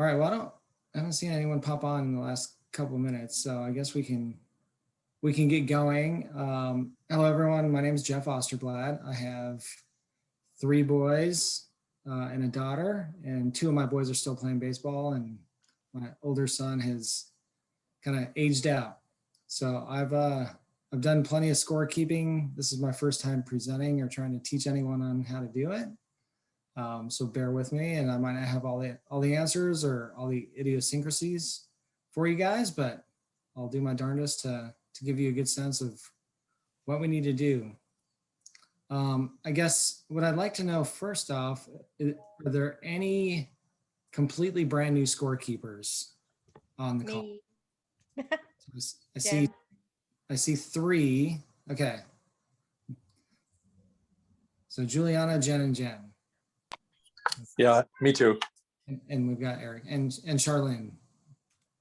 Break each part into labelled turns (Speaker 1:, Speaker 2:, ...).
Speaker 1: All right, well, I haven't seen anyone pop on in the last couple of minutes, so I guess we can get going. Hello, everyone. My name is Jeff Oesterblad. I have 3 boys and a daughter, and 2 of my boys are still playing baseball, and my older son has kind of aged out. So I've done plenty of scorekeeping. This is my first time presenting or trying to teach anyone on how to do it. So bear with me, and I might not have all the answers or all the idiosyncrasies for you guys, but I'll do my darndest to give you a good sense of what we need to do. I guess what I'd like to know first off, are there any completely brand new scorekeepers on the call? I see 3. Okay. So Juliana, Jen, and Jen.
Speaker 2: Yeah, me too.
Speaker 1: And we've got Eric and Charlene,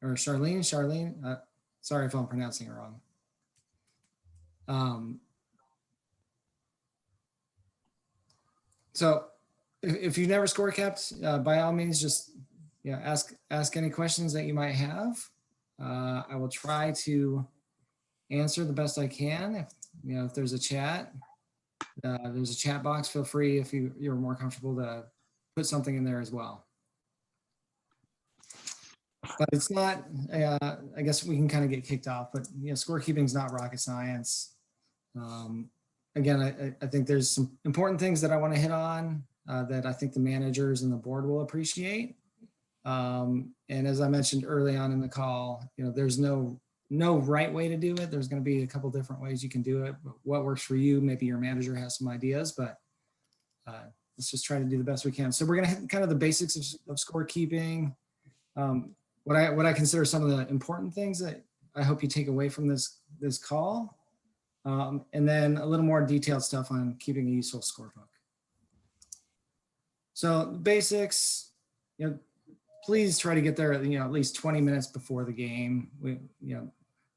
Speaker 1: or Charlene. Sorry if I'm pronouncing it wrong. So if you've never score kept, by all means, just ask any questions that you might have. I will try to answer the best I can. If there's a chat, there's a chat box. Feel free, if you're more comfortable, to put something in there as well. But it's not, I guess we can kind of get kicked off, but scorekeeping is not rocket science. Again, I think there's some important things that I want to hit on that I think the managers and the board will appreciate. And as I mentioned early on in the call, there's no right way to do it. There's going to be a couple different ways you can do it. But what works for you, maybe your manager has some ideas, but let's just try to do the best we can. So we're going to hit kind of the basics of scorekeeping. What I consider some of the important things that I hope you take away from this call, and then a little more detailed stuff on keeping a useful scorebook. So the basics, please try to get there at least 20 minutes before the game.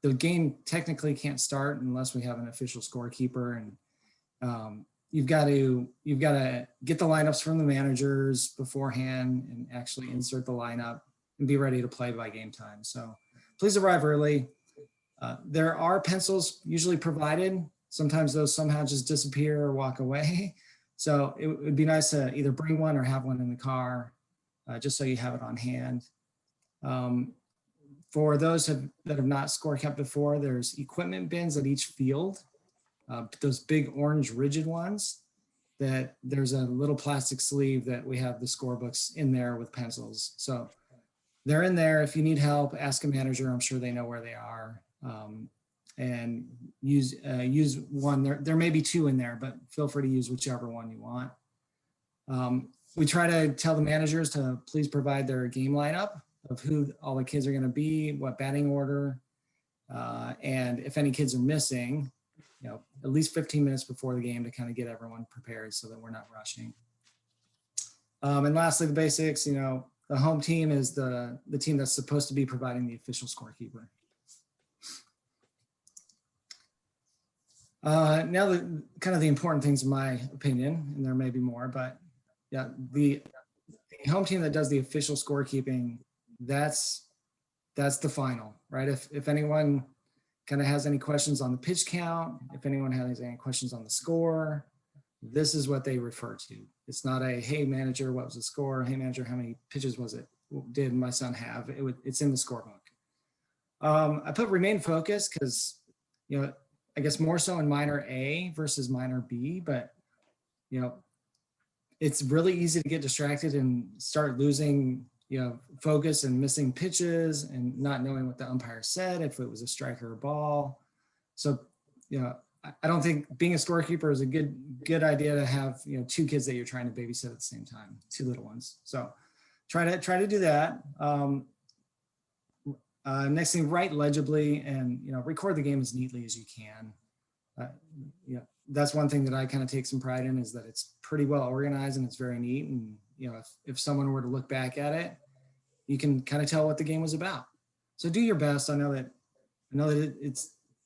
Speaker 1: The game technically can't start unless we have an official scorekeeper, and you've got to get the lineups from the managers beforehand and actually insert the lineup and be ready to play by game time. So please arrive early. There are pencils usually provided. Sometimes those somehow just disappear or walk away. So it would be nice to either bring one or have one in the car, just so you have it on hand. For those that have not score kept before, there's equipment bins at each field. Those big orange rigid ones, that there's a little plastic sleeve that we have the scorebooks in there with pencils. So they're in there. If you need help, ask a manager. I'm sure they know where they are. And use one. There may be 2 in there, but feel free to use whichever one you want. We try to tell the managers to please provide their game lineup of who all the kids are going to be, what batting order, and if any kids are missing, at least 15 minutes before the game to kind of get everyone prepared so that we're not rushing. And lastly, the basics, the home team is the team that's supposed to be providing the official scorekeeper. Now kind of the important things in my opinion, and there may be more, but yeah, the home team that does the official scorekeeping, that's the final, right? If anyone kind of has any questions on the pitch count, if anyone has any questions on the score, this is what they refer to. It's not a, hey manager, what was the score? Hey manager, how many pitches did my son have? It's in the scorebook. I put remain focused because, I guess more so in minor A versus minor B, but it's really easy to get distracted and start losing focus and missing pitches and not knowing what the umpire said, if it was a strike or a ball. So, I don't think being a scorekeeper is a good idea to have, 2 kids that you're trying to babysit at the same time, 2 little ones. So try to do that. Next thing, write legibly and, record the game as neatly as you can. That's one thing that I kind of take some pride in, is that it's pretty well organized and it's very neat. And, if someone were to look back at it, you can kind of tell what the game was about. So do your best. I know that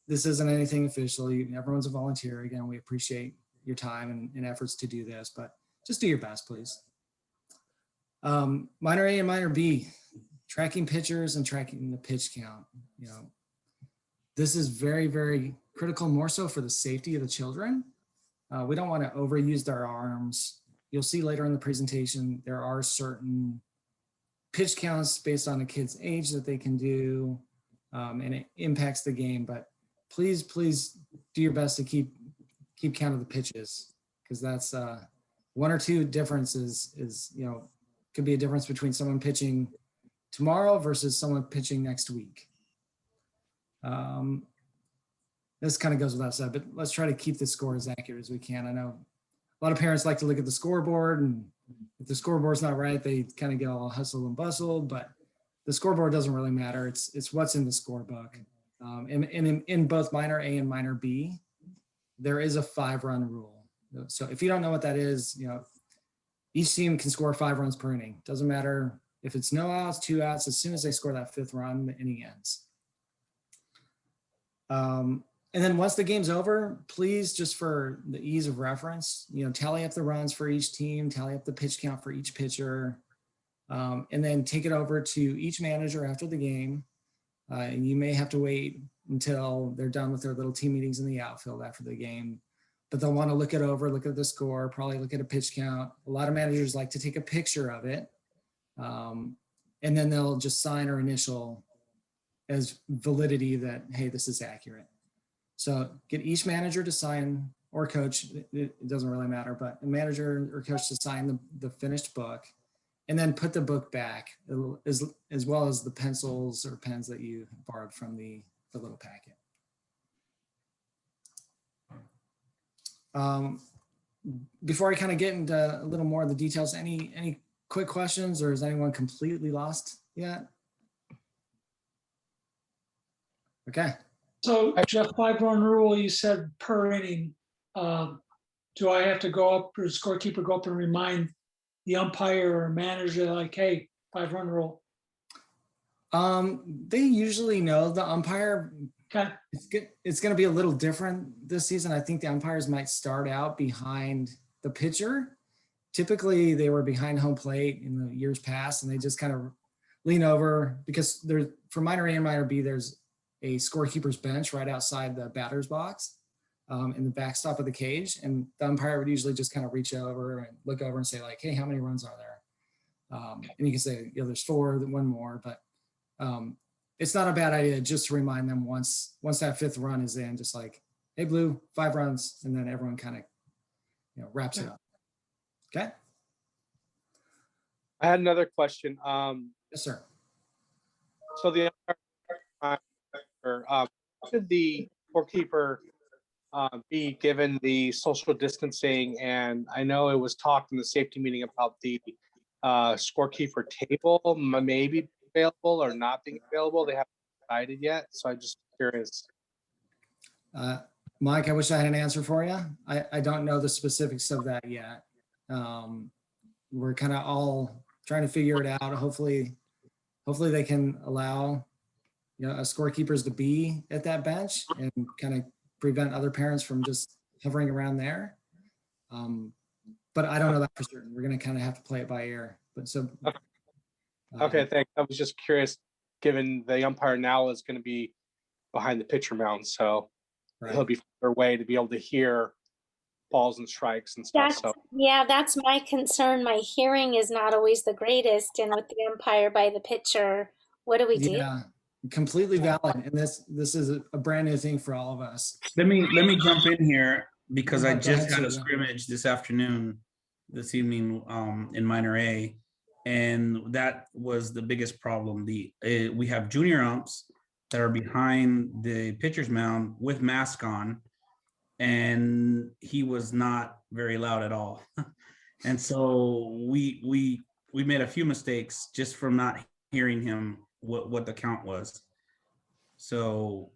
Speaker 1: this isn't anything official. Everyone's a volunteer. Again, we appreciate your time and efforts to do this, but just do your best, please. Minor A and minor B. tracking pitchers and tracking the pitch count. This is very, very critical, more so for the safety of the children. We don't want to overuse their arms. You'll see later in the presentation, there are certain pitch counts based on a kid's age that they can do, and it impacts the game. But please do your best to keep count of the pitches, because that's one or two differences could be a difference between someone pitching tomorrow versus someone pitching next week. This kind of goes without said, but let's try to keep the score as accurate as we can. I know a lot of parents like to look at the scoreboard, and if the scoreboard's not right, they kind of get all hustled and bustled, but the scoreboard doesn't really matter. It's what's in the scorebook. In both minor A and minor B, there is a 5-run rule. So if you don't know what that is, each team can score 5 runs per inning. Doesn't matter if it's no outs, 2 outs. As soon as they score that 5th run, the inning ends. And then once the game's over, please, just for the ease of reference, tally up the runs for each team, tally up the pitch count for each pitcher, and then take it over to each manager after the game. And you may have to wait until they're done with their little team meetings in the outfield after the game, but they'll want to look it over, look at the score, probably look at a pitch count. A lot of managers like to take a picture of it, and then they'll just sign or initial as validity that, hey, this is accurate. So get each manager to sign, or coach, it doesn't really matter, but a manager or coach to sign the finished book, and then put the book back, as well as the pencils or pens that you borrowed from the little packet. Before I kind of get into a little more of the details, any quick questions, or is anyone completely lost yet? Okay.
Speaker 3: So Jeff, 5-run rule, you said per inning. Do I have to go up, or scorekeeper go up and remind the umpire or manager, like, hey, 5-run rule?
Speaker 1: They usually know, the umpire.
Speaker 3: Okay.
Speaker 1: It's going to be a little different this season. I think the umpires might start out behind the pitcher. Typically, they were behind home plate in the years past, and they just kind of lean over, because there's, for minor A and minor B, there's a scorekeeper's bench right outside the batter's box, in the backstop of the cage. And the umpire would usually just kind of reach over and look over and say, like, hey, how many runs are there? And you can say, there's 4, one more, but it's not a bad idea just to remind them once that 5th run is in, just like, hey, Blue, 5 runs, and then everyone kind of, wraps it up. Okay.
Speaker 2: I had another question.
Speaker 1: Yes, sir.
Speaker 2: So the should the scorekeeper be given the social distancing? And I know it was talked in the safety meeting about the scorekeeper table maybe available or not being available. They haven't decided yet, so I'm just curious.
Speaker 1: Mike, I wish I had an answer for you. I don't know the specifics of that yet. We're kind of all trying to figure it out. Hopefully they can allow scorekeepers to be at that bench and kind of prevent other parents from just hovering around there. But I don't know that for certain. We're going to kind of have to play it by ear. But so.
Speaker 2: Okay, thanks. I was just curious, given the umpire now is going to be behind the pitcher mound, so right, he'll be further away to be able to hear balls and strikes and stuff.
Speaker 4: Yeah, that's my concern. My hearing is not always the greatest, and with the umpire by the pitcher, what do we do?
Speaker 1: Yeah, completely valid. And this is a brand new thing for all of us.
Speaker 5: Let me jump in here, because I just had a scrimmage this evening in minor A, and that was the biggest problem. We have junior umps that are behind the pitcher's mound with mask on, and he was not very loud at all. And so we made a few mistakes just from not hearing him what the count was. So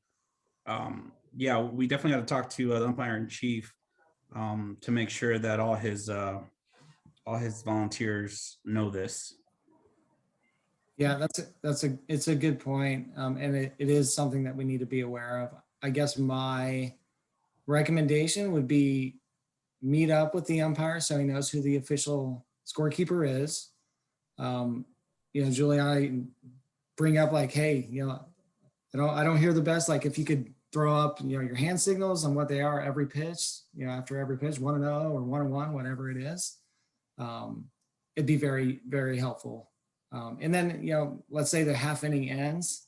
Speaker 5: yeah, we definitely got to talk to the umpire in chief to make sure that all his volunteers know this.
Speaker 1: Yeah, it's a good point. And it is something that we need to be aware of. I guess my recommendation would be meet up with the umpire so he knows who the official scorekeeper is. Julie and I bring up like, hey, I don't hear the best. Like if you could throw up, your hand signals on what they are every pitch, after every pitch, 1-0 or 1-1, whatever it is, it'd be very, very helpful. And then, let's say the half inning ends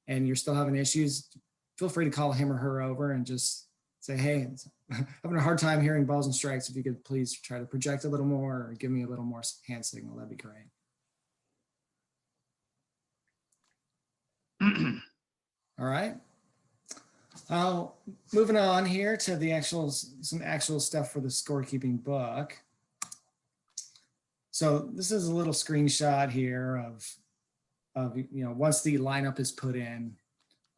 Speaker 1: and you're still having issues, feel free to call him or her over and just say, hey, I'm having a hard time hearing balls and strikes. If you could please try to project a little more or give me a little more hand signal, that'd be great. All right. Moving on here to some actual stuff for the scorekeeping book. So this is a little screenshot here of once the lineup is put in.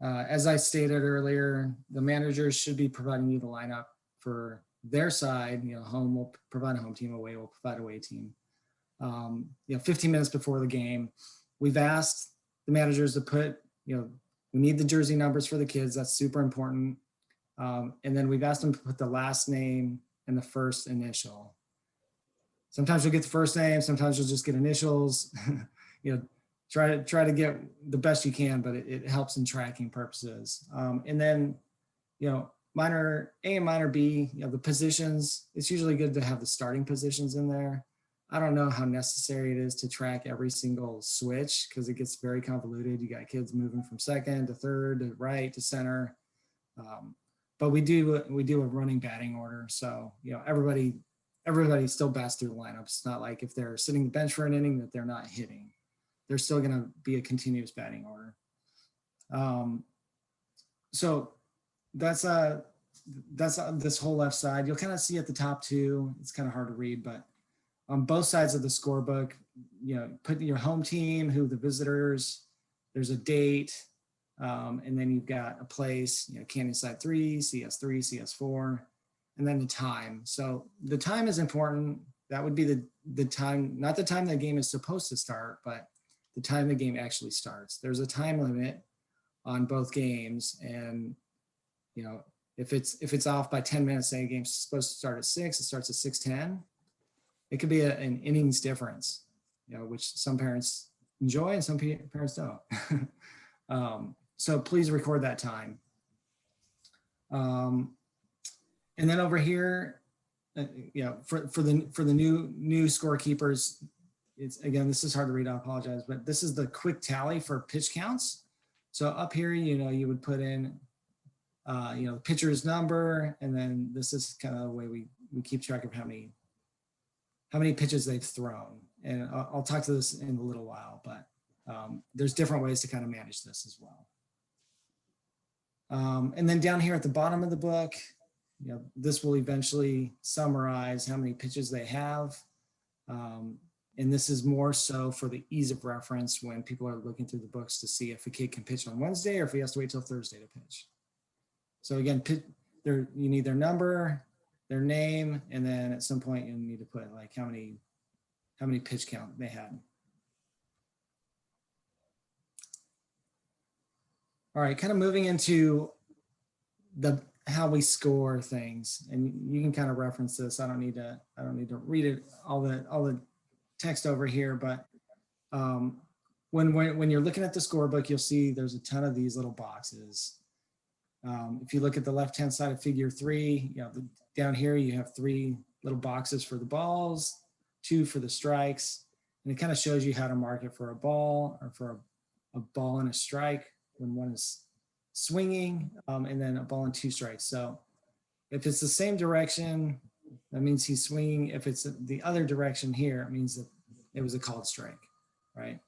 Speaker 1: As I stated earlier, the managers should be providing you the lineup for their side. Home will provide a home team, away will provide away team. 15 minutes before the game, we've asked the managers to put, we need the jersey numbers for the kids. That's super important. And then we've asked them to put the last name and the first initial. Sometimes you'll get the first name, sometimes you'll just get initials. Try to get the best you can, but it helps in tracking purposes. And then, minor A and minor B, the positions, it's usually good to have the starting positions in there. I don't know how necessary it is to track every single switch because it gets very convoluted. You got kids moving from second to third to right to center. But we do a running batting order. So, everybody still bats through the lineup. It's not like if they're sitting the bench for an inning that they're not hitting. They're still going to be a continuous batting order. So that's this whole left side. You'll kind of see at the top two. It's kind of hard to read, but on both sides of the scorebook, put your home team, who the visitors, there's a date, and then you've got a place, Canyon Side 3, CS3, CS4, and then the time. So the time is important. That would be the time, not the time the game is supposed to start, but the time the game actually starts. There's a time limit on both games, and if it's off by 10 minutes, say a game's supposed to start at 6, it starts at 6:10. It could be an innings difference, which some parents enjoy and some parents don't. So please record that time. And then over here, for the new scorekeepers, this is hard to read, I apologize, but this is the quick tally for pitch counts. So up here, you would put in, the pitcher's number, and then this is kind of the way we keep track of how many pitches they've thrown. And I'll talk to this in a little while, but there's different ways to kind of manage this as well. And then down here at the bottom of the book, this will eventually summarize how many pitches they have. And this is more so for the ease of reference when people are looking through the books to see if a kid can pitch on Wednesday or if he has to wait till Thursday to pitch. So again, you need their number, their name, and then at some point you need to put like how many pitch count they had. All right, kind of moving into how we score things, and you can kind of reference this. I don't need to read it all the text over here, but when you're looking at the scorebook, you'll see there's a ton of these little boxes. If you look at the left-hand side of figure 3, down here you have 3 little boxes for the balls, 2 for the strikes, and it kind of shows you how to mark it for a ball or for a ball and a strike when one is swinging, and then a ball and 2 strikes. So if it's the same direction, that means he's swinging. If it's the other direction here, it means that it was a called strike, right?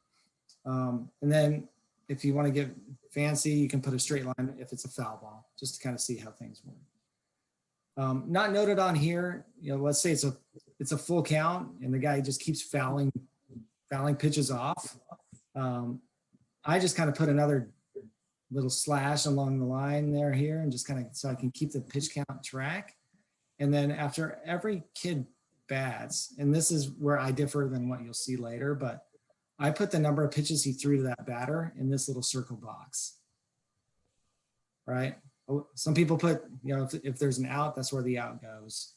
Speaker 1: And then if you want to get fancy, you can put a straight line if it's a foul ball, just to kind of see how things work. Not noted on here, let's say it's a full count and the guy just keeps fouling pitches off. I just kind of put another little slash along the line here and just kind of, so I can keep the pitch count track. And then after every kid bats, and this is where I differ than what you'll see later, but I put the number of pitches he threw to that batter in this little circle box, right? Some people put, if there's an out, that's where the out goes.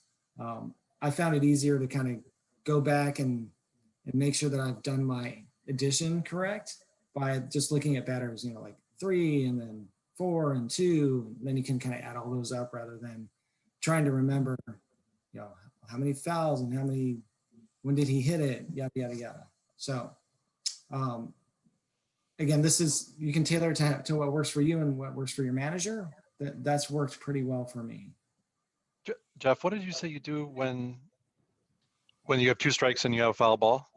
Speaker 1: I found it easier to kind of go back and make sure that I've done my addition correct. by just looking at batters, like 3 and then 4 and 2, and then you can kind of add all those up rather than trying to remember, how many fouls and when did he hit it, yada, yada, yada. So again, you can tailor it to what works for you and what works for your manager. That's worked pretty well for me.
Speaker 6: Jeff, what did you say you do when you have 2 strikes and you have a foul ball?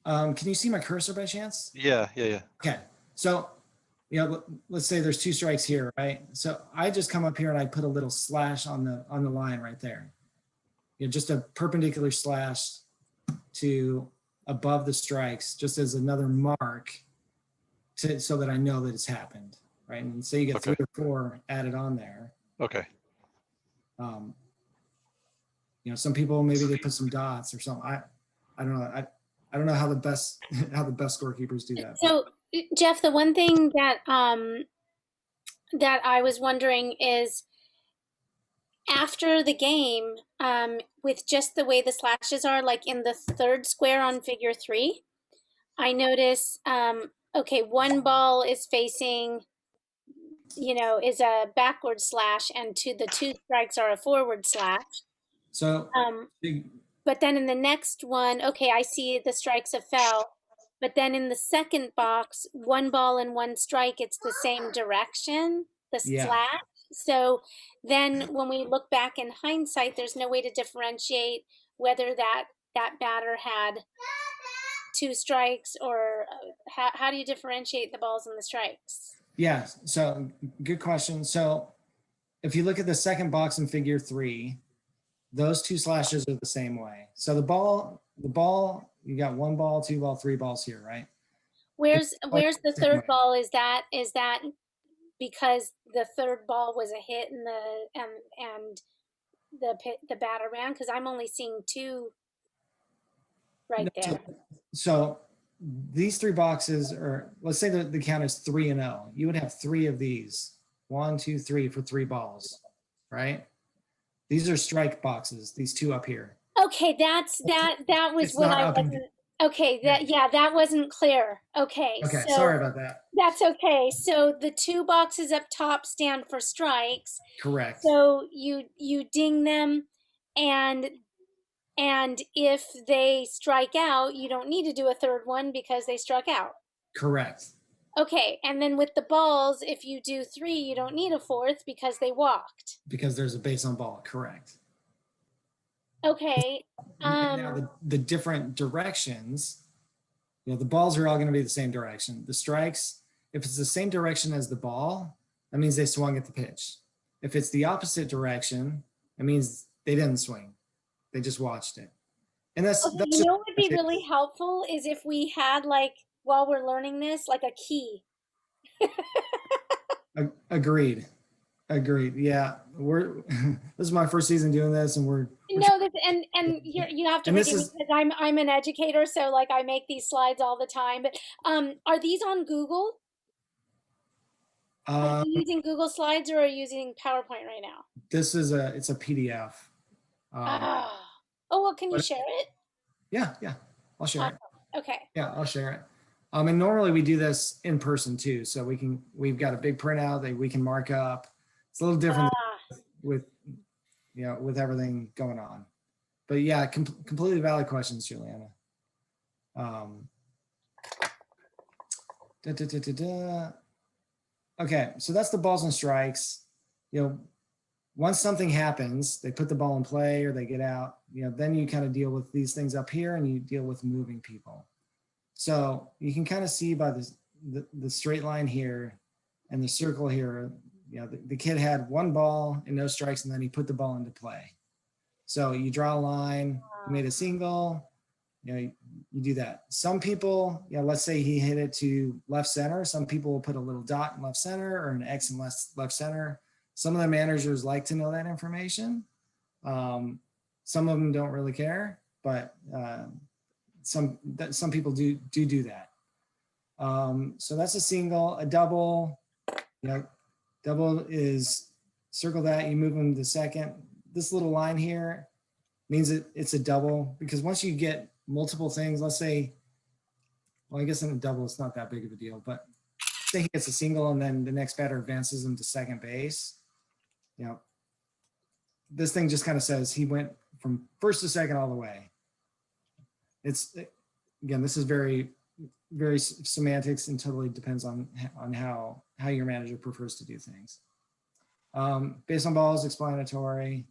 Speaker 1: Can you see my cursor by chance?
Speaker 6: Yeah.
Speaker 1: Okay. So, let's say there's 2 strikes here, right? So I just come up here and I put a little slash on the line right there. Just a perpendicular slash to above the strikes, just as another mark so that I know that it's happened, right? And say you get 3 or 4 added on there.
Speaker 6: Okay.
Speaker 1: Some people, maybe they put some dots or something. I don't know. I don't know how the best scorekeepers do that.
Speaker 4: So Jeff, the one thing that that I was wondering is, after the game, with just the way the slashes are, like in the 3rd square on figure 3, I notice, okay, 1 ball is facing, is a backward slash, and the 2 strikes are a forward slash.
Speaker 1: So,
Speaker 4: but then in the next one, okay, I see the strikes have fell. But then in the second box, 1 ball and 1 strike, it's the same direction, the slash. So then when we look back in hindsight, there's no way to differentiate whether that batter had 2 strikes, or how do you differentiate the balls and the strikes?
Speaker 1: Yeah, so good question. So if you look at the second box in figure 3, those 2 slashes are the same way. So the ball, you got 1 ball, 2 ball, 3 balls here, right?
Speaker 4: Where's the 3rd ball? Is that because the 3rd ball was a hit and the batter ran? Because I'm only seeing 2 right there.
Speaker 1: So these 3 boxes are, let's say the count is 3-0. You would have 3 of these, 1, 2, 3 for 3 balls, right? These are strike boxes, these 2 up here.
Speaker 4: Okay, that was what I wasn't. Okay, that wasn't clear. Okay,
Speaker 1: so sorry about that.
Speaker 4: That's okay. So the 2 boxes up top stand for strikes.
Speaker 1: Correct.
Speaker 4: So you ding them, and if they strike out, you don't need to do a 3rd one because they struck out.
Speaker 1: Correct.
Speaker 4: Okay, and then with the balls, if you do 3, you don't need a 4th because they walked.
Speaker 1: Because there's a base on ball, correct.
Speaker 4: Okay.
Speaker 1: Now the different directions, the balls are all going to be the same direction. The strikes, if it's the same direction as the ball, that means they swung at the pitch. If it's the opposite direction, it means they didn't swing. They just watched it. And that's
Speaker 4: what would be really helpful is if we had, like, while we're learning this, like a key.
Speaker 1: Agreed. Yeah, this is my first season doing this, and you
Speaker 4: have to forgive me because I'm an educator, so like I make these slides all the time. But are these on Google? Are you using Google Slides, or are you using PowerPoint right now?
Speaker 1: This is it's a PDF.
Speaker 4: Well, can you share it?
Speaker 1: Yeah, I'll share it.
Speaker 4: Okay.
Speaker 1: Yeah, I'll share it. And normally we do this in person too, so we've got a big printout that we can mark up. It's a little different with everything going on, but yeah, completely valid questions, Juliana. Okay, so that's the balls and strikes. Once something happens, they put the ball in play or they get out, then you kind of deal with these things up here and you deal with moving people. So you can kind of see by the straight line here and the circle here, the kid had 1 ball and no strikes, and then he put the ball into play. So you draw a line, you made a single, you do that. Some people, let's say he hit it to left center. Some people will put a little dot in left center or an X in left center. Some of the managers like to know that information. Some of them don't really care, but some people do that. So that's a single. A double, double is circle that, you move them to second. This little line here means it's a double, because once you get multiple things, let's say well, I guess in a double, it's not that big of a deal, but say he gets a single and then the next batter advances him to second base, you know, this thing just kind of says he went from first to second all the way. It's, again, this is very, very semantics and totally depends on how your manager prefers to do things. Based on balls, explanatory.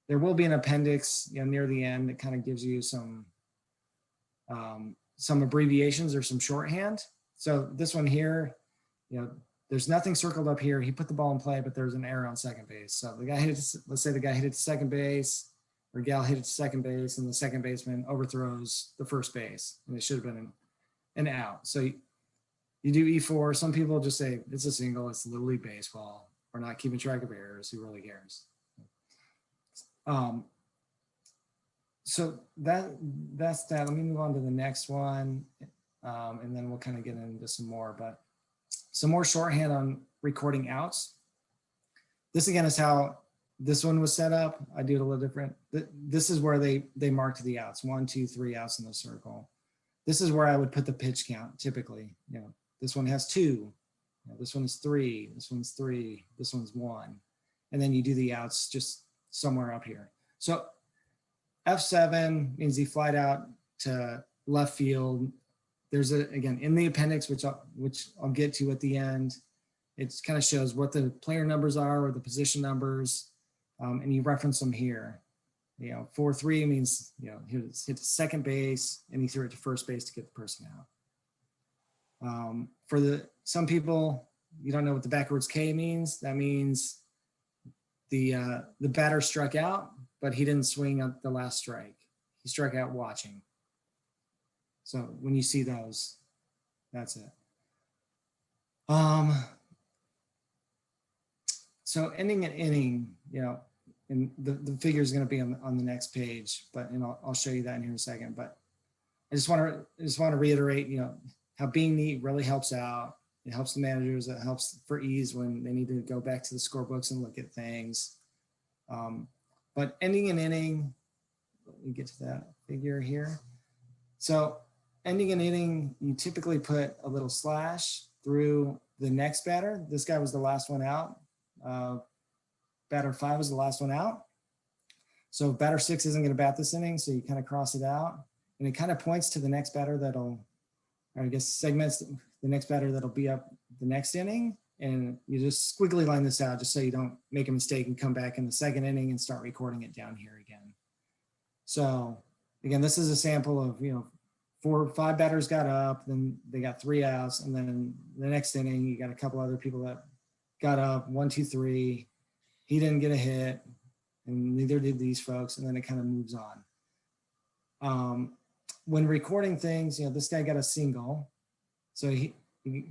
Speaker 1: There will be an appendix, you know, near the end that kind of gives you some abbreviations or some shorthand. So this one here, you know, there's nothing circled up here. He put the ball in play, but there's an error on second base. So the guy hit it, let's say the guy hit it to second base, or gal hit it to second base, and the second baseman overthrows the first base, and it should have been an out. So you do E4. Some people just say it's a single. It's Little League Baseball. We're not keeping track of errors. Who really cares? So that's that. Let me move on to the next one, and then we'll kind of get into some more. But some more shorthand on recording outs. This again is how this one was set up. I do it a little different. This is where they marked the outs, 1, 2, 3 outs in the circle. This is where I would put the pitch count typically. You know, this one has 2. You know, this one is 3. This one's 3. This one's 1. And then you do the outs just somewhere up here. So F7 means he flied out to left field. There's again, in the appendix, which I'll get to at the end, it kind of shows what the player numbers are or the position numbers, and you reference them here. You know, 4-3 means, you know, he hit to second base and he threw it to first base to get the person out. For some people, you don't know what the backwards K means. That means the batter struck out, but he didn't swing at the last strike. He struck out watching. So when you see those, that's it. So ending an inning, you know, and the figure is going to be on the next page, but I'll show you that in here in a second. But I just want to reiterate, you know, how being neat really helps out. It helps the managers. It helps for ease when they need to go back to the scorebooks and look at things. But ending an inning, let me get to that figure here. So ending an inning, you typically put a little slash through the next batter. This guy was the last one out. Batter 5 was the last one out. So batter 6 isn't going to bat this inning, so you kind of cross it out. And it kind of points to the next batter or I guess segments the next batter that'll be up the next inning. And you just squiggly line this out just so you don't make a mistake and come back in the second inning and start recording it down here again. So again, this is a sample of, you know, 4 or 5 batters got up, then they got 3 outs, and then the next inning you got a couple other people that got up, 1, 2, 3. He didn't get a hit, and neither did these folks, and then it kind of moves on. When recording things, you know, this guy got a single, so he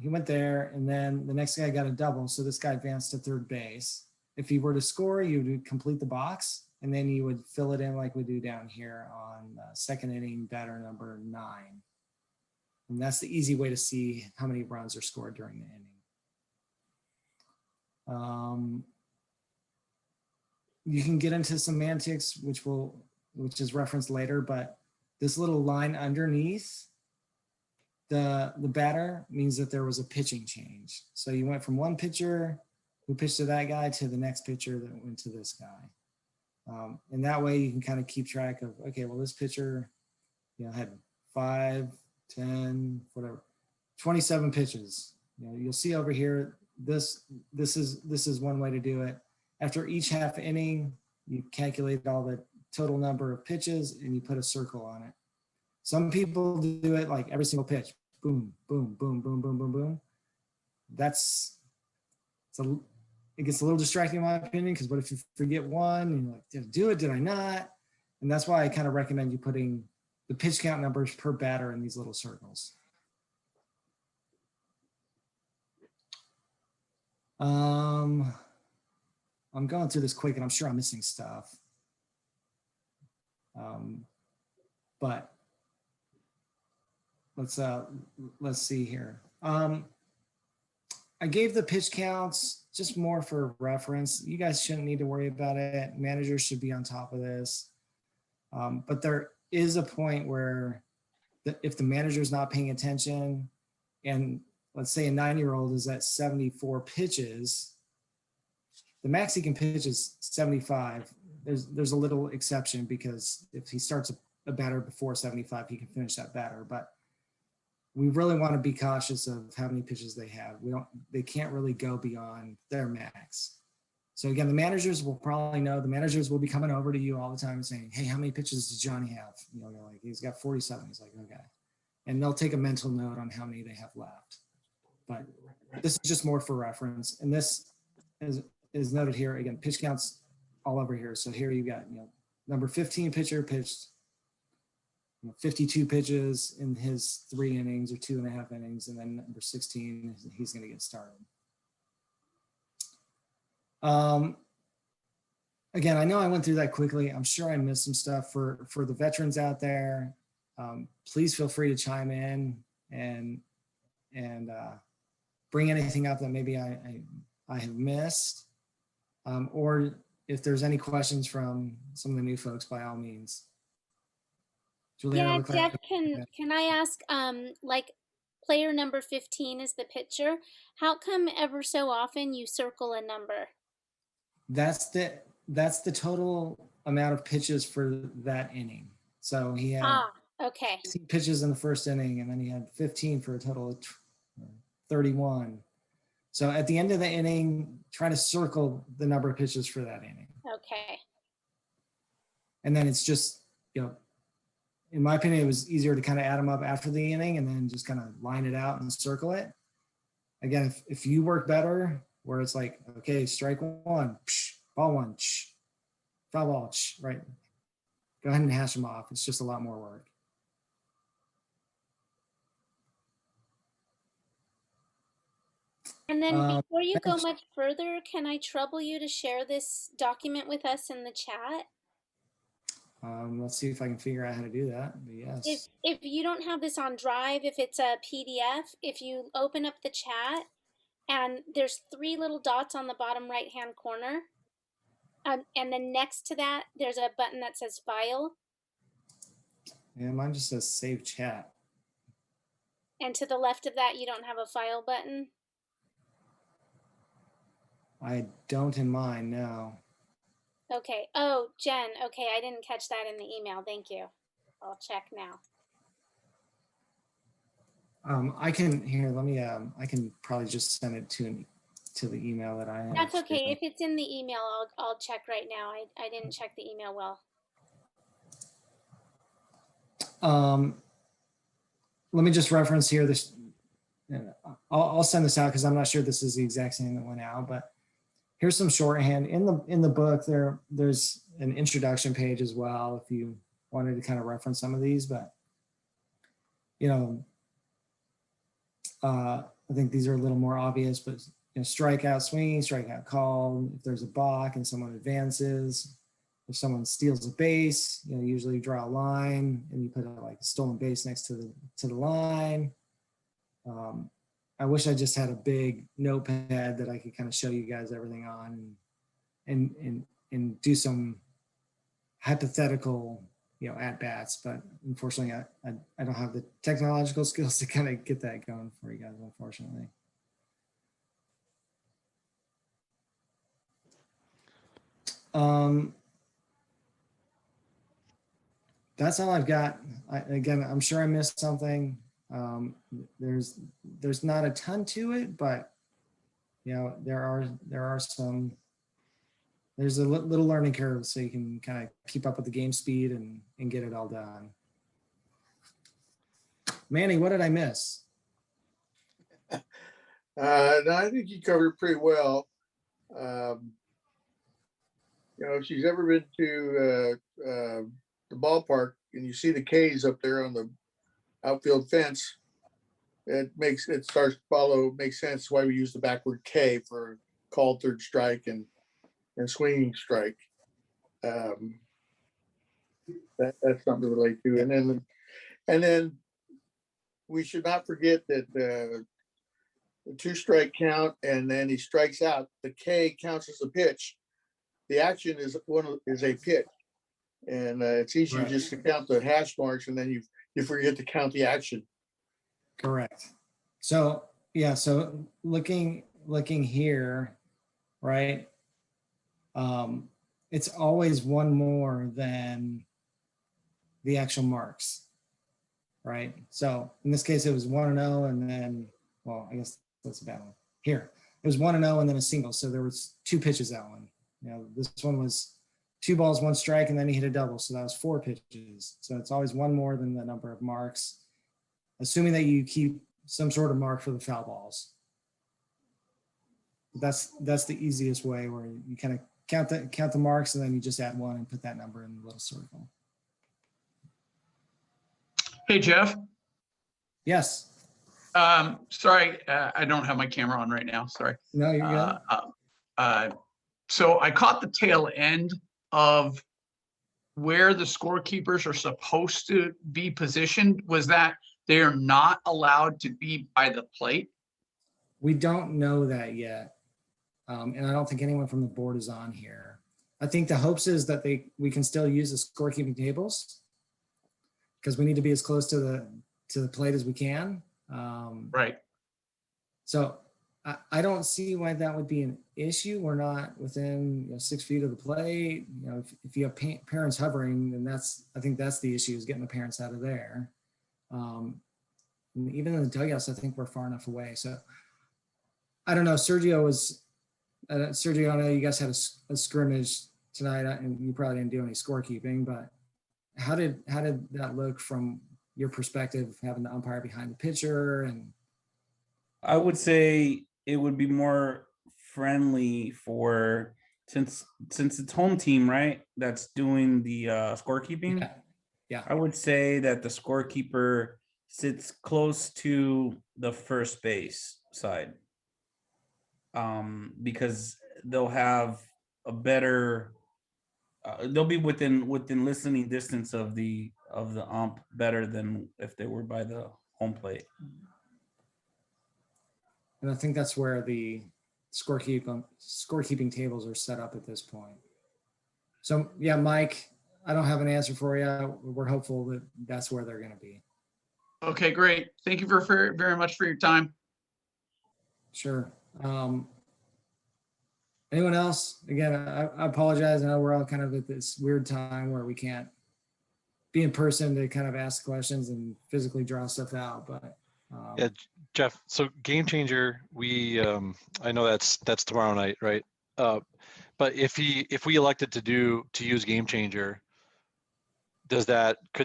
Speaker 1: went there, and then the next guy got a double, so this guy advanced to third base. If he were to score, you would complete the box, and then you would fill it in like we do down here on second inning batter number 9. And that's the easy way to see how many runs are scored during the inning. You can get into semantics, which is referenced later, but this little line underneath the batter means that there was a pitching change. So you went from one pitcher who pitched to that guy to the next pitcher that went to this guy. And that way you can kind of keep track of, okay, well, this pitcher, you know, had 5, 10, whatever, 27 pitches. You know, you'll see over here, this is one way to do it. After each half inning, you calculate all the total number of pitches and you put a circle on it. Some people do it like every single pitch, boom, boom, boom, boom, boom, boom, boom. It gets a little distracting in my opinion, because what if you forget one and you're like, did I do it? Did I not? And that's why I kind of recommend you putting the pitch count numbers per batter in these little circles. I'm going through this quick and I'm sure I'm missing stuff. But let's see here. I gave the pitch counts just more for reference. You guys shouldn't need to worry about it. Managers should be on top of this. But there is a point where if the manager's not paying attention, and let's say a 9-year-old is at 74 pitches, the max he can pitch is 75. There's a little exception because if he starts a batter before 75, he can finish that batter. But we really want to be cautious of how many pitches they have. They can't really go beyond their max. So again, the managers will probably know. The managers will be coming over to you all the time and saying, "Hey, how many pitches does Johnny have?" You know, like, "He's got 47." He's like, "Okay," and they'll take a mental note on how many they have left. But this is just more for reference. And this is noted here again. Pitch counts all over here. So here you got, number 15 pitcher pitched 52 pitches in his 3 innings or 2.5 innings, and then number 16, he's going to get started. Again, I know I went through that quickly. I'm sure I missed some stuff for the veterans out there. Please feel free to chime in and bring anything up that maybe I have missed, or if there's any questions from some of the new folks, by all means.
Speaker 4: Juliana, yeah, Jeff, can I ask, like, player number 15 is the pitcher. How come ever so often you circle a number?
Speaker 1: That's the total amount of pitches for that inning. So he had
Speaker 4: okay.
Speaker 1: 16 pitches in the first inning, and then he had 15 for a total of 31. So at the end of the inning, try to circle the number of pitches for that inning.
Speaker 4: Okay.
Speaker 1: And then it's just, in my opinion, it was easier to kind of add them up after the inning and then just kind of line it out and circle it. Again, if you work better, where it's like, okay, strike 1, psh, ball 1, psh, foul ball, psh, right? Go ahead and hash them off. It's just a lot more work.
Speaker 4: And then before you go much further, can I trouble you to share this document with us in the chat?
Speaker 1: Let's see if I can figure out how to do that. But yes.
Speaker 4: If you don't have this on Drive, if it's a PDF, if you open up the chat, and there's 3 little dots on the bottom right-hand corner, and then next to that, there's a button that says File.
Speaker 1: Yeah, mine just says Save Chat.
Speaker 4: And to the left of that, you don't have a File button?
Speaker 1: I don't in mine, no.
Speaker 4: Okay. Oh, Jen. Okay, I didn't catch that in the email. Thank you. I'll check now.
Speaker 1: I can I can probably just send it to the email that I have.
Speaker 4: That's okay. If it's in the email, I'll check right now. I didn't check the email well.
Speaker 1: Let me just reference here this. I'll send this out because I'm not sure this is the exact same that went out, but here's some shorthand in the book. There's an introduction page as well if you wanted to kind of reference some of these, but I think these are a little more obvious, but strikeout swinging, strikeout call, if there's a balk and someone advances, if someone steals a base, usually you draw a line and you put a stolen base next to the line. I wish I just had a big notepad that I could kind of show you guys everything on and do some hypothetical, at bats, but unfortunately I don't have the technological skills to kind of get that going for you guys, unfortunately. That's all I've got. Again, I'm sure I missed something. There's not a ton to it, but there are some. There's a little learning curve, so you can kind of keep up with the game speed and get it all done. Manny, what did I miss?
Speaker 7: No, I think you covered it pretty well. If she's ever been to the ballpark and you see the K's up there on the outfield fence, makes sense why we use the backward K for called third strike and swinging strike. That's something to relate to. And then we should not forget that the 2-strike count, and then he strikes out. The K counts as a pitch. The action is a pitch, and it's easier just to count the hash marks, and then you forget to count the action.
Speaker 1: Correct. So yeah, so looking here, right? It's always one more than the actual marks, right? So in this case, it was 1-0, and then, well, I guess that's a bad one. Here, it was 1-0 and then a single. So there was 2 pitches that one. You know, this one was 2 balls, 1 strike, and then he hit a double. So that was 4 pitches. So it's always one more than the number of marks, assuming that you keep some sort of mark for the foul balls. That's the easiest way, where you kind of count the marks, and then you just add 1 and put that number in the little circle.
Speaker 8: Hey, Jeff.
Speaker 1: Yes.
Speaker 8: Sorry, I don't have my camera on right now. Sorry.
Speaker 1: No, you're good.
Speaker 8: So I caught the tail end of where the scorekeepers are supposed to be positioned. Was that they are not allowed to be by the plate?
Speaker 1: We don't know that yet. And I don't think anyone from the board is on here. I think the hopes is that we can still use the scorekeeping tables, because we need to be as close to the plate as we can.
Speaker 8: Right.
Speaker 1: So I don't see why that would be an issue. We're not within 6 feet of the plate. You know, if you have parents hovering, then I think that's the issue, is getting the parents out of there. And even in the dugouts, I think we're far enough away. So I don't know. Sergio, I know you guys had a scrimmage tonight, and you probably didn't do any scorekeeping, but how did that look from your perspective, having the umpire behind the pitcher? And
Speaker 5: I would say it would be more friendly for, since it's home team, right, that's doing the scorekeeping.
Speaker 1: Yeah.
Speaker 5: I would say that the scorekeeper sits close to the first base side, because they'll have a better, they'll be within listening distance of the ump better than if they were by the home plate.
Speaker 1: And I think that's where the scorekeeping tables are set up at this point. So yeah, Mike, I don't have an answer for you. We're hopeful that that's where they're going to be.
Speaker 8: Okay, great. Thank you very much for your time.
Speaker 1: Sure. Anyone else? Again, I apologize. I know we're all kind of at this weird time where we can't be in person to kind of ask questions and physically draw stuff out, but
Speaker 6: Yeah, Jeff, so Game Changer, I know that's tomorrow night, right? But if we elected to use Game Changer, could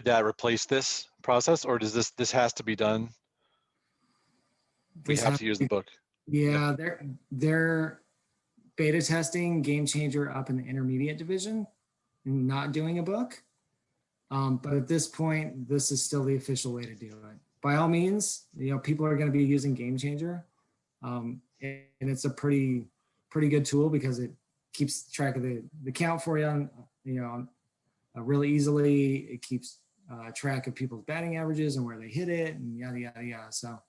Speaker 6: that replace this process, or does this has to be done? We have to use the book.
Speaker 1: Yeah, they're beta testing Game Changer up in the intermediate division and not doing a book. But at this point, this is still the official way to do it. By all means, people are going to be using Game Changer, and it's a pretty good tool, because it keeps track of the count for you really easily. It keeps track of people's batting averages and where they hit it, and yada yada yada. So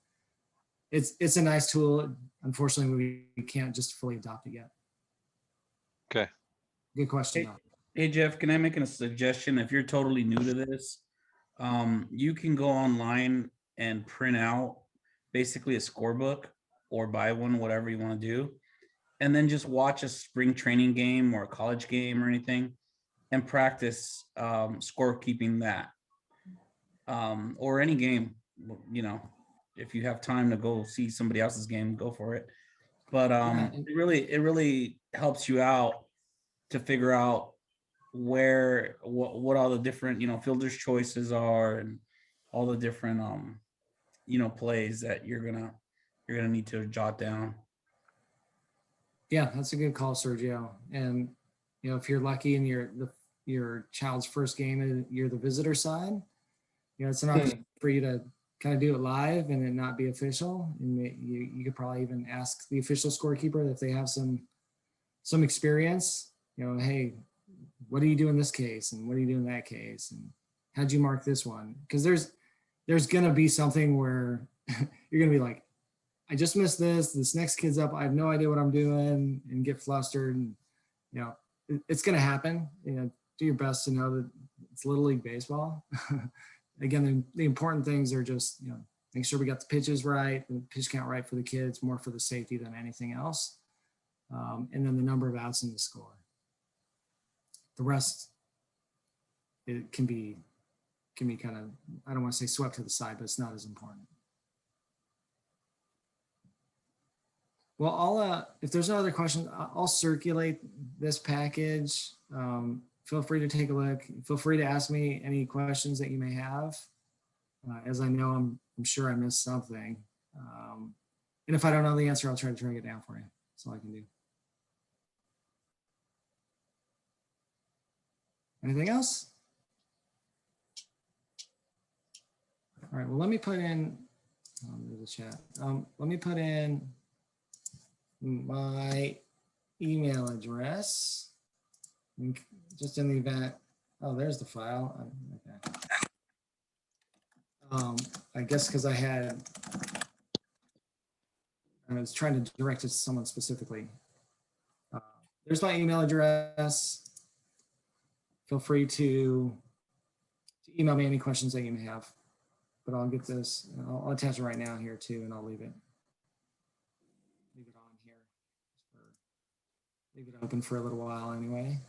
Speaker 1: it's a nice tool. Unfortunately, we can't just fully adopt it yet.
Speaker 6: Okay.
Speaker 1: Good question.
Speaker 5: Hey Jeff, can I make a suggestion? If you're totally new to this, you can go online and print out basically a scorebook, or buy one, whatever you want to do, and then just watch a spring training game or a college game or anything, and practice scorekeeping that, or any game. If you have time to go see somebody else's game, go for it. But it really helps you out to figure out what all the different fielders choices are, and all the different plays that you're gonna need to jot down.
Speaker 1: Yeah, that's a good call, Sergio. And if you're lucky and your child's first game and you're the visitor side, it's an option for you to kind of do it live and it not be official. And you could probably even ask the official scorekeeper if they have some experience. Hey, what do you do in this case, and what do you do in that case, and how'd you mark this one? Because there's gonna be something where you're gonna be like, I just missed this next kid's up, I have no idea what I'm doing, and get flustered. And it's gonna happen. Do your best to know that it's Little League baseball. again, the important things are just, make sure we got the pitches right, the pitch count right for the kids, more for the safety than anything else. And then the number of outs in the score. The rest, it can be kind of, I don't want to say swept to the side, but it's not as important. Well, if there's no other questions, I'll circulate this package. Feel free to take a look. Feel free to ask me any questions that you may have. As I know, I'm sure I missed something. And if I don't know the answer, I'll try to track it down for you. That's all I can do. Anything else? All right, well, let me put in, there's a chat. Let me put in my email address, just in the event. Oh, there's the file. Okay. I guess because I was trying to direct it to someone specifically. There's my email address. Feel free to email me any questions that you may have, but I'll get this, I'll attach it right now here too, and I'll leave it on here. Leave it open for a little while anyway.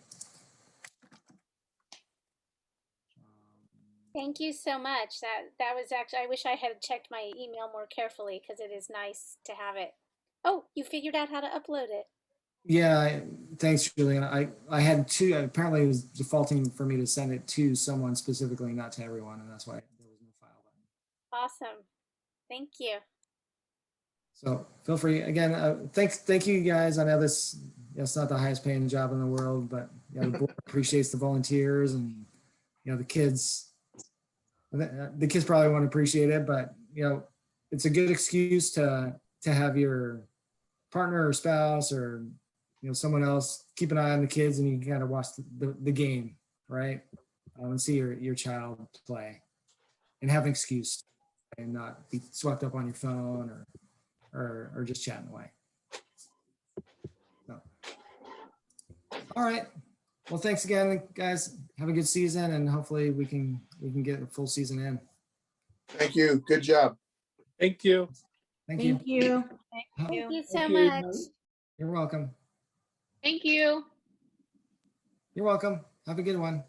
Speaker 4: Thank you so much. That was actually, I wish I had checked my email more carefully because it is nice to have it. Oh, you figured out how to upload it.
Speaker 1: Yeah, thanks, Julian. I had two, apparently it was defaulting for me to send it to someone specifically, not to everyone, and that's why there was no file button.
Speaker 4: Awesome. Thank you.
Speaker 1: So feel free, again, thank you guys. I know this, it's not the highest paying job in the world, but the board appreciates the volunteers, and the kids probably won't appreciate it, but it's a good excuse to have your partner or spouse or someone else keep an eye on the kids, and you can kind of watch the game, right? And see your child play and have an excuse and not be swept up on your phone or just chatting away. So. All right. Well, thanks again, guys. Have a good season, and hopefully we can get a full season in.
Speaker 7: Thank you. Good job.
Speaker 2: Thank you.
Speaker 1: Thank you.
Speaker 9: Thank you.
Speaker 4: Thank you so
Speaker 3: Thank you.
Speaker 4: much.
Speaker 1: You're welcome.
Speaker 9: Thank you.
Speaker 1: You're welcome. Have a good one.